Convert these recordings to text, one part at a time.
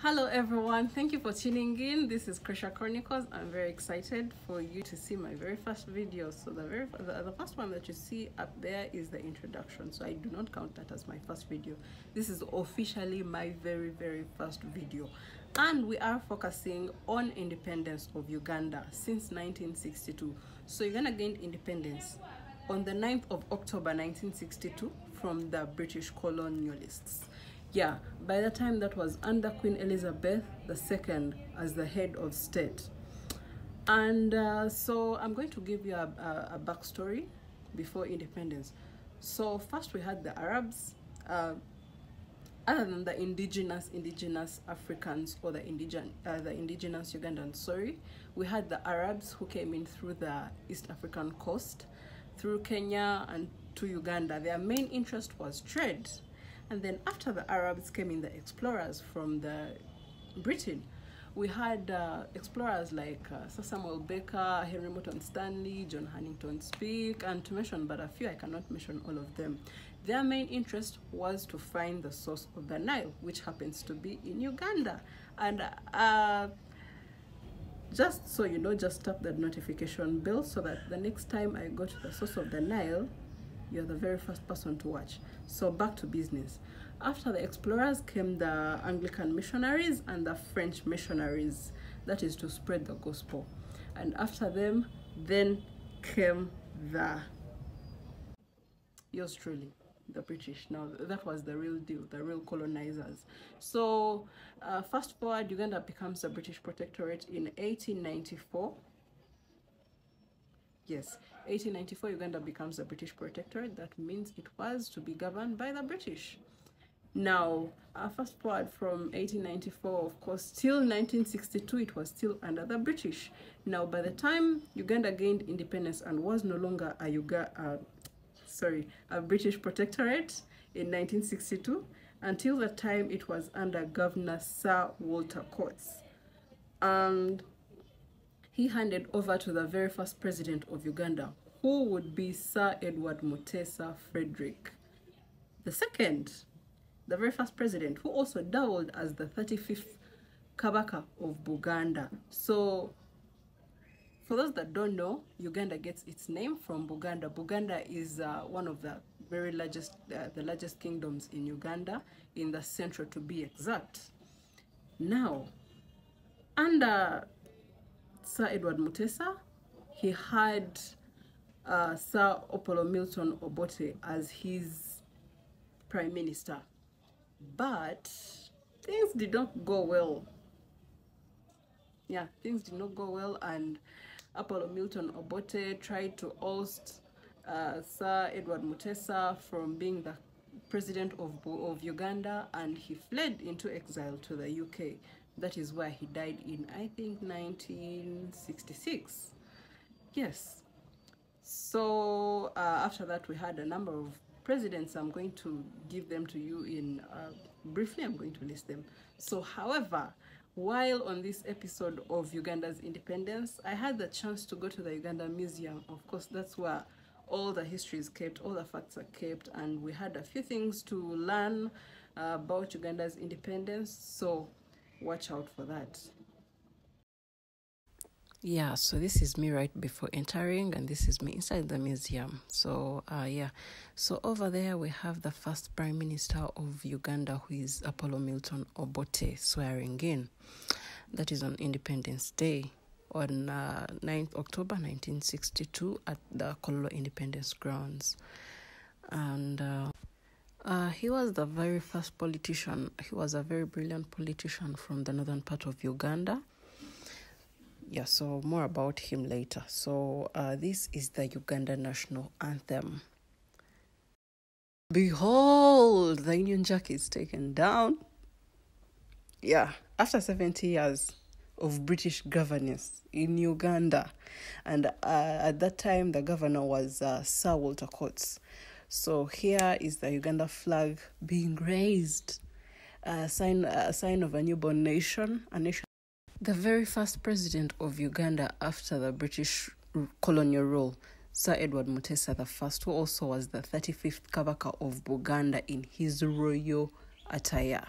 Hello everyone, thank you for tuning in. This is Krisha Chronicles. I'm very excited for you to see my very first video. So the first one that you see up there is the introduction. So I do not count that as my first video. This is officially my very first video. And we are focusing on independence of Uganda since 1962. So Uganda gained independence on the 9th of October 1962 from the British colonialists. Yeah, by the time that was under Queen Elizabeth II as the head of state. And so I'm going to give you a backstory before independence. So first we had the Arabs, other than the indigenous Africans or the indigenous Ugandans, sorry. We had the Arabs who came in through the East African coast, through Kenya and to Uganda. Their main interest was trade. And then after the Arabs came in the explorers from the Britain. We had explorers like Sir Samuel Baker, Henry Morton Stanley, John Hannington Speke, and to mention but a few, I cannot mention all of them. Their main interest was to find the source of the Nile, which happens to be in Uganda. And just so you know, just tap that notification bell so that the next time I go to the source of the Nile, you're the very first person to watch. So back to business. After the explorers came the Anglican missionaries and the French missionaries, that is to spread the gospel. And after them, then came yours truly, the British. Now that was the real deal, the real colonizers. So fast forward, Uganda becomes a British protectorate in 1894. Yes, 1894, Uganda becomes a British protectorate. That means it was to be governed by the British. Now, fast forward from 1894, of course, till 1962, it was still under the British. Now, by the time Uganda gained independence and was no longer a British protectorate in 1962, until the time it was under Governor Sir Walter Coates. And he handed over to the very first president of Uganda, who would be Sir Edward Mutesa Frederick II, the very first president, who also doubled as the 35th Kabaka of Buganda. So, for those that don't know, Uganda gets its name from Buganda. Buganda is one of the very largest, the largest kingdoms in Uganda, in the central to be exact. Now, under Sir Edward Mutesa, he had Sir Opolo Milton Obote as his prime minister. But things did not go well. Yeah, things did not go well, and Opolo Milton Obote tried to oust Sir Edward Mutesa from being the president of Uganda, and he fled into exile to the UK. That is where he died in, I think, 1966. Yes. So after that, we had a number of presidents. I'm going to give them to you in briefly. I'm going to list them. So, however, while on this episode of Uganda's independence, I had the chance to go to the Uganda Museum. Of course, that's where all the history is kept, all the facts are kept, and we had a few things to learn about Uganda's independence. So watch out for that. Yeah, so this is me right before entering, and this is me inside the museum. So yeah, so over there we have the first prime minister of Uganda, who is Opolo Milton Obote, swearing in. That is on Independence Day on 9th October 1962 at the Kololo Independence Grounds. And he was the very first politician. He was a very brilliant politician from the northern part of Uganda. Yeah, so more about him later. So this is the Uganda National Anthem. Behold, the Union Jack is taken down. Yeah, after 70 years of British governance in Uganda. And at that time, the governor was Sir Walter Coates. So here is the Uganda flag being raised, a sign of a newborn nation, a nation. The very first president of Uganda after the British colonial rule, Sir Edward Mutesa I, who also was the 35th Kabaka of Buganda in his royal attire.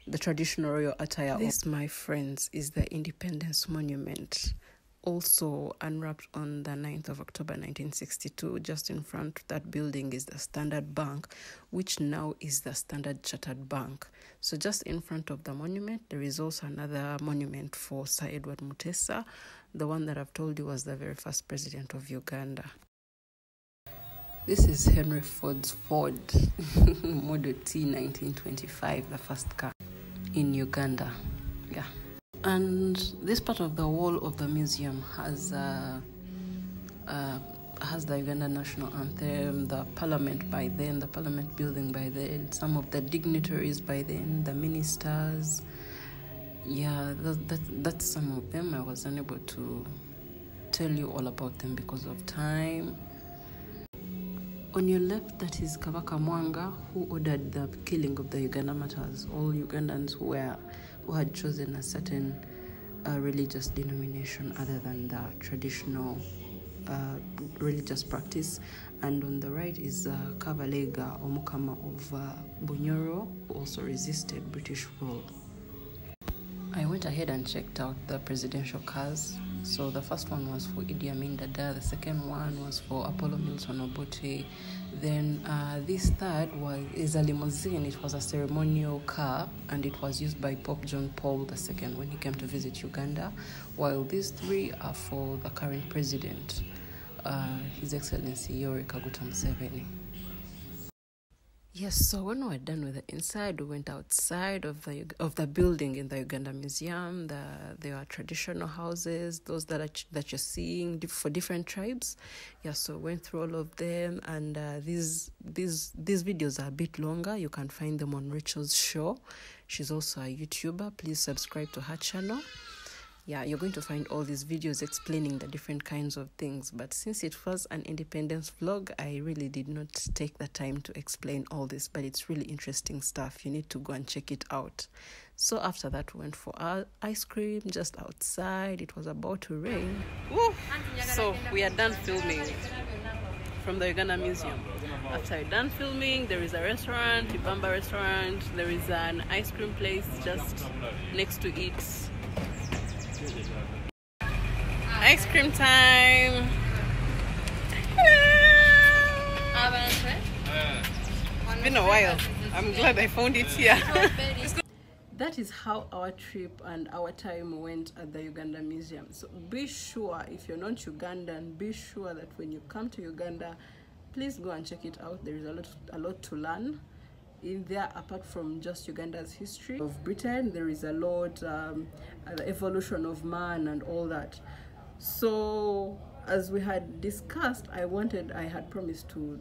the traditional royal attire. This, my friends, is the Independence Monument, also unwrapped on the 9th of October 1962. Just in front of that building is the Standard Bank, which now is the Standard Chartered Bank. So just in front of the monument, there is also another monument for Sir Edward Mutesa, the one that I've told you was the very first president of Uganda. This is Henry Ford's Ford Model T 1925, the first car in Uganda. Yeah. And this part of the wall of the museum has the Uganda national anthem, the parliament by then, the parliament building by then, some of the dignitaries by then, the ministers. Yeah, that's some of them. I was unable to tell you all about them because of time. On your left, that is Kabaka Mwanga, who ordered the killing of the Uganda martyrs, all Ugandans who had chosen a certain religious denomination other than the traditional religious practice. And on the right is Kabalega Omukama of Bunyoro, who also resisted British rule. I went ahead and checked out the presidential cars. So the first one was for Idi Amin Dada, the second one was for Apollo Milton Obote. Then this third is a limousine. It was a ceremonial car, and it was used by Pope John Paul II when he came to visit Uganda, while these three are for the current president, His Excellency Yoweri Kaguta Museveni. Yes, so when we were done with the inside, we went outside of the building in the Uganda Museum. There are traditional houses, those that you're seeing for different tribes. Yeah, so we went through all of them, and these videos are a bit longer. You can find them on Rachel's show. She's also a YouTuber. Please subscribe to her channel. Yeah, you're going to find all these videos explaining the different kinds of things. But since it was an independence vlog, I really did not take the time to explain all this. But it's really interesting stuff. You need to go and check it out. So after that, we went for our ice cream just outside. It was about to rain. Woo! So we are done filming from the Uganda Museum. After we're done filming, there is a restaurant, Ibamba restaurant. There is an ice cream place just next to it. Ice cream time. It's been a while. I'm glad I found it here. That is how our trip and our time went at the Uganda Museum. So be sure, if you're not Ugandan, be sure that when you come to Uganda, please go and check it out. There is a lot to learn in there. Apart from just Uganda's history of Britain, there is a lot, the evolution of man and all that. So as we had discussed, I had promised to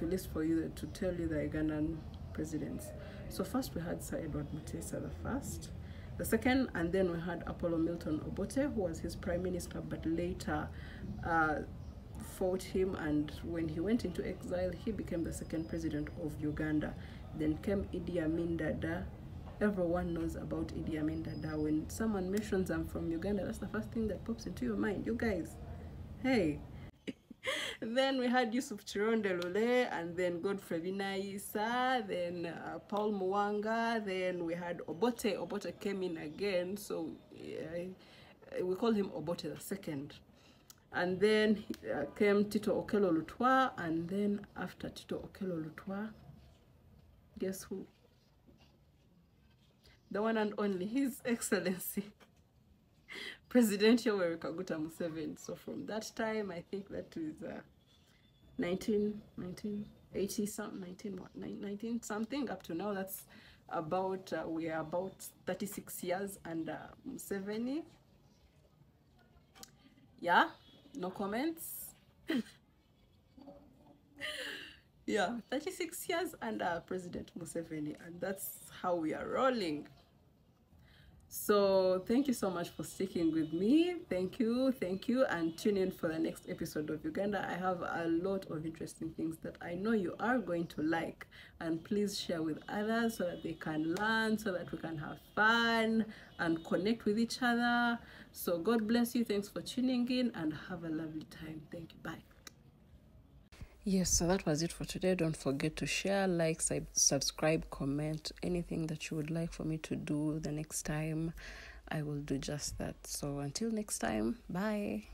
list for you, to tell you the Ugandan presidents. So first we had Sir Edward Mutesa the first, the second, and then we had Apollo Milton Obote, who was his prime minister, but later fought him, and when he went into exile, he became the second president of Uganda. Then came Idi Amin Dada. Everyone knows about Idi Amin Dada. When someone mentions I'm from Uganda, that's the first thing that pops into your mind. You guys, hey. Then we had Yusuf Chironde Lule, and then Godfrey Binaisa, then Paul Muwanga, then we had Obote. Obote came in again, so we call him Obote the second. And then came Tito Okello Lutwa, and then after Tito Okello Lutwa, guess who? The one and only, His Excellency President Yoweri Kaguta Museveni. So from that time, I think that is 1980 something, 19 something up to now. That's about we are about 36 years under Museveni. Yeah, no comments. Yeah, 36 years under President Museveni, and that's how we are rolling. So thank you so much for sticking with me. Thank you, and tune in for the next episode of Uganda. I have a lot of interesting things that I know you are going to like, and please share with others so that they can learn, so that we can have fun and connect with each other. So God bless you. Thanks for tuning in, and have a lovely time. Thank you. Bye. Yes, so that was it for today. Don't forget to share, like, subscribe, comment, anything that you would like for me to do the next time. I will do just that. So until next time, bye.